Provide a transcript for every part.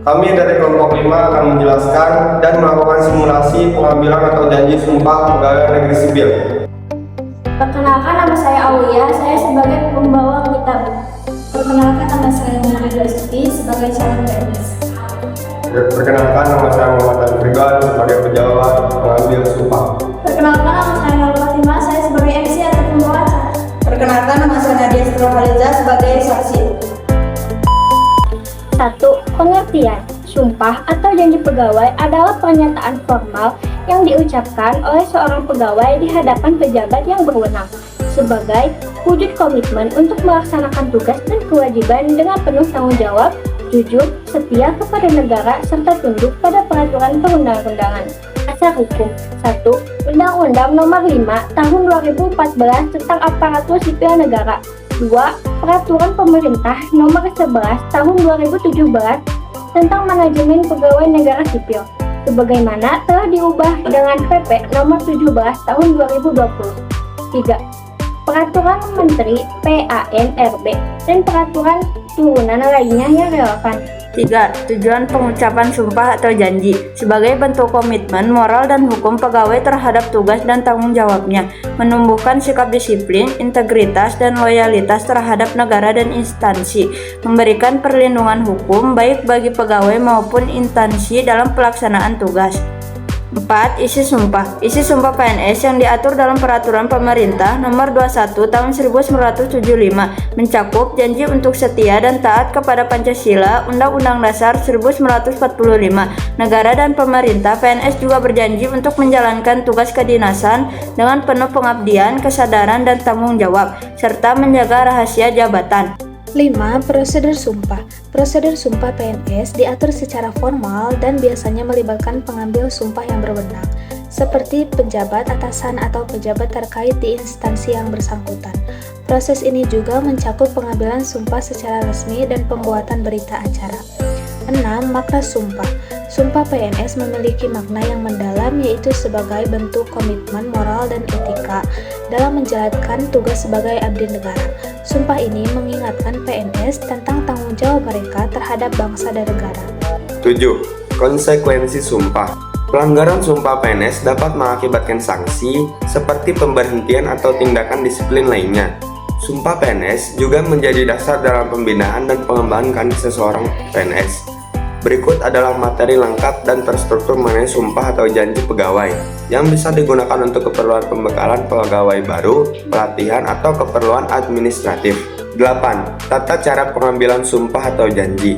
Kami dari kelompok 5 akan menjelaskan dan melakukan simulasi pengambilan atau janji sumpah pegawai negeri sipil. Perkenalkan, nama saya Aulia, saya sebagai pembawa kitab. Perkenalkan, nama saya Nurul Suti sebagai calon PNS. Perkenalkan, nama saya Muhammad Al-Rigal sebagai pejabat pengambil sumpah. Perkenalkan, nama saya Nurul Fatimah, saya sebagai MC atau pembawa acara. Perkenalkan, nama saya Nadia Strohaliza sebagai saksi. 1. Pengertian. Sumpah atau janji pegawai adalah pernyataan formal yang diucapkan oleh seorang pegawai di hadapan pejabat yang berwenang sebagai wujud komitmen untuk melaksanakan tugas dan kewajiban dengan penuh tanggung jawab, jujur, setia kepada negara, serta tunduk pada peraturan perundang-undangan. Dasar hukum. 1. Undang-Undang Nomor 5 Tahun 2014 tentang Aparatur Sipil Negara. 2. Peraturan Pemerintah Nomor 11 Tahun 2017 tentang Manajemen Pegawai Negara Sipil, sebagaimana telah diubah dengan PP Nomor 17 Tahun 2020. 3. Peraturan Menteri PAN-RB dan peraturan turunan lainnya yang relevan. 3. Tujuan pengucapan sumpah atau janji sebagai bentuk komitmen moral dan hukum pegawai terhadap tugas dan tanggung jawabnya, menumbuhkan sikap disiplin, integritas, dan loyalitas terhadap negara dan instansi, memberikan perlindungan hukum baik bagi pegawai maupun instansi dalam pelaksanaan tugas. 4. Isi sumpah. Isi sumpah PNS yang diatur dalam Peraturan Pemerintah Nomor 21 Tahun 1975 mencakup janji untuk setia dan taat kepada Pancasila, Undang-Undang Dasar 1945. Negara dan pemerintah PNS juga berjanji untuk menjalankan tugas kedinasan dengan penuh pengabdian, kesadaran, dan tanggung jawab, serta menjaga rahasia jabatan. 5. Prosedur sumpah. Prosedur sumpah PNS diatur secara formal dan biasanya melibatkan pengambil sumpah yang berwenang, seperti pejabat atasan atau pejabat terkait di instansi yang bersangkutan. Proses ini juga mencakup pengambilan sumpah secara resmi dan pembuatan berita acara. 6. Makna sumpah. Sumpah PNS memiliki makna yang mendalam, yaitu sebagai bentuk komitmen moral dan etika dalam menjalankan tugas sebagai abdi negara. Sumpah ini mengingatkan PNS tentang tanggung jawab mereka terhadap bangsa dan negara. 7. Konsekuensi sumpah. Pelanggaran sumpah PNS dapat mengakibatkan sanksi seperti pemberhentian atau tindakan disiplin lainnya. Sumpah PNS juga menjadi dasar dalam pembinaan dan pengembangan seseorang PNS. Berikut adalah materi lengkap dan terstruktur mengenai sumpah atau janji pegawai yang bisa digunakan untuk keperluan pembekalan pegawai baru, pelatihan, atau keperluan administratif. 8. Tata cara pengambilan sumpah atau janji.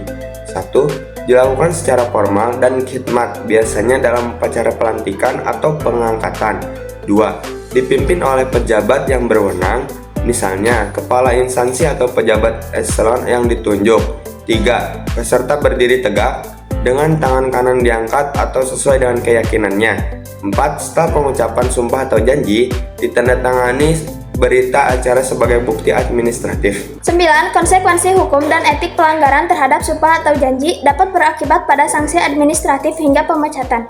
1. Dilakukan secara formal dan khidmat, biasanya dalam upacara pelantikan atau pengangkatan. 2. Dipimpin oleh pejabat yang berwenang, misalnya kepala instansi atau pejabat eselon yang ditunjuk. 3. Peserta berdiri tegak dengan tangan kanan diangkat atau sesuai dengan keyakinannya. 4. Setelah pengucapan sumpah atau janji, ditandatangani berita acara sebagai bukti administratif. 9. Konsekuensi hukum dan etik pelanggaran terhadap sumpah atau janji dapat berakibat pada sanksi administratif hingga pemecatan.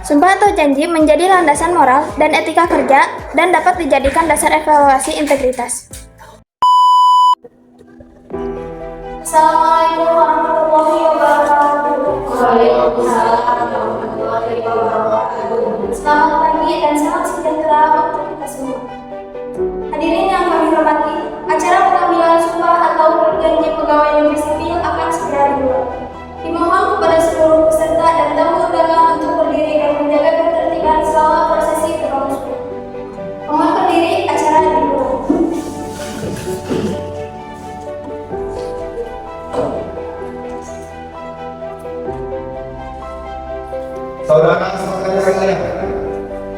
Sumpah atau janji menjadi landasan moral dan etika kerja dan dapat dijadikan dasar evaluasi integritas. Assalamualaikum warahmatullahi wabarakatuh. Waalaikumsalam warahmatullahi wabarakatuh. Selamat pagi dan salam sejahtera untuk kita semua. Hadirin yang kami hormati, acara pengambilan sumpah atau janji pegawai negeri sipil akan segera dimulai. Dimohon kepada seluruh peserta dan tamu undangan untuk berdiri dan menjaga ketertiban selama prosesi berlangsung. Mohon berdiri, acara dimulai. Saudara sekalian,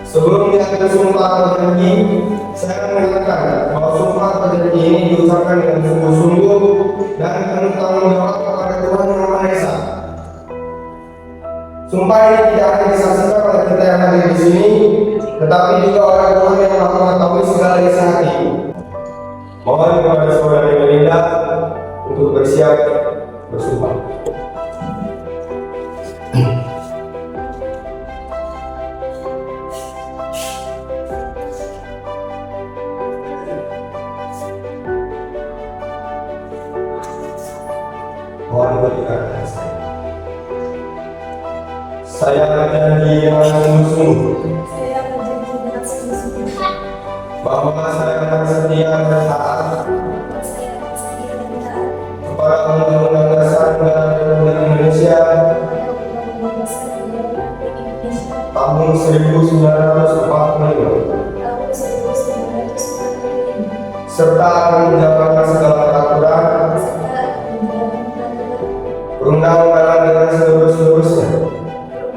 sebelum diatur sumpah atau janji, saya mengingatkan bahwa sumpah atau janji ini diucapkan dengan sungguh-sungguh dan penuh tanggung jawab kepada Tuhan Yang Maha Esa. Sumpah ini tidak hanya disaksikan oleh kita yang hadir di sini, tetapi juga oleh Tuhan yang Maha Mengetahui segala isi hati. Mohon kepada saudari Melinda untuk bersiap bersumpah. Mohon berikan saya. Saya berjanji dengan sungguh-sungguh Saya berjanji dengan sungguh-sungguh bahwa saya akan setia dan taat bahwa saya akan setia dan taat kepada Undang-Undang Dasar Negara Republik Indonesia kepada Undang-Undang Dasar Negara Republik Indonesia tahun 1945 tahun 1945 serta akan menjalankan segala peraturan serta menjalankan peraturan perundang-undangan dengan seluruh-seluruhnya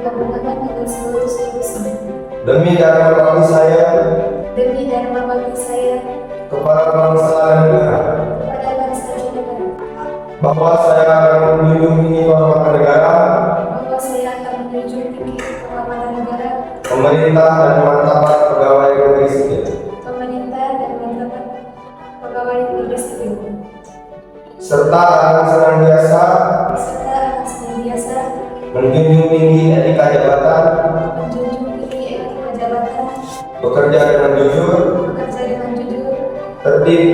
perundang-undangan dengan seluruh-seluruhnya demi dharma bakti saya demi dharma bakti saya kepada bangsa dan negara, kepada bangsa dan negara, bahwa saya akan menjunjung tinggi kehormatan negara, bahwa saya akan menjunjung tinggi kehormatan negara, pemerintah dan martabat pegawai negeri sipil, pemerintah dan martabat pegawai negeri sipil, serta akan senantiasa serta akan senantiasa menjunjung tinggi etika jabatan, menjunjung tinggi etika jabatan, bekerja dengan jujur, bekerja dengan jujur, tertib,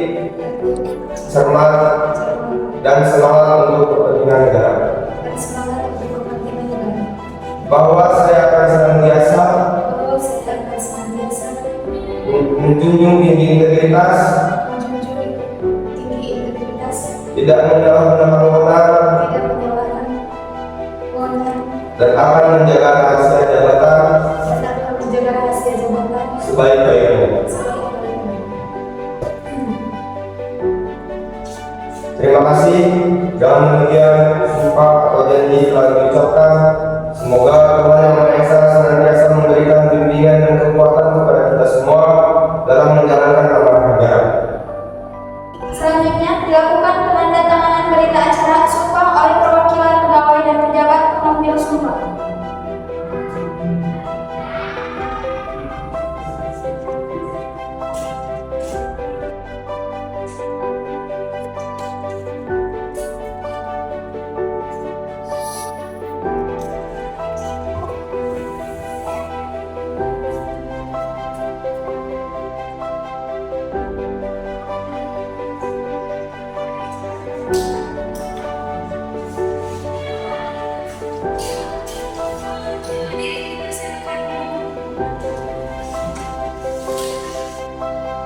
cermat, dan semangat untuk kepentingan negara. dan semangat untuk kepentingan negara. Bahwa saya akan senantiasa Bahwa saya akan senantiasa menjunjung tinggi integritas, menjunjung tinggi integritas, tidak menyalahgunakan wewenang, tidak menyalahkan wewenang, dan akan menjaga rahasia jabatan dan akan menjaga rahasia jabatan sebaik-baiknya. sebaik-baiknya. Terima kasih. Dengan demikian, sumpah atau janji telah diucapkan. Semoga Tuhan Yang Maha Esa senantiasa memberikan bimbingan dan kekuatan kepada kita semua dalam menjalankan amanah negara. Selanjutnya dilakukan penandatanganan berita acara sumpah oleh perwakilan pegawai dan pejabat pengambil sumpah.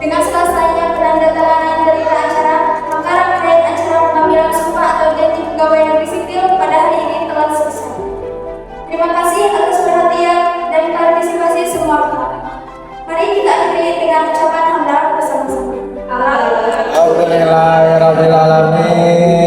Dengan selesainya penandatanganan berita acara, maka rangkaian acara pengambilan sumpah atau janji pegawai negeri sipil pada hari ini telah selesai. Terima kasih atas perhatian dan partisipasi semua pihak. Mari kita akhiri dengan ucapan hamdalah bersama-sama. Alhamdulillahirabbil alamin.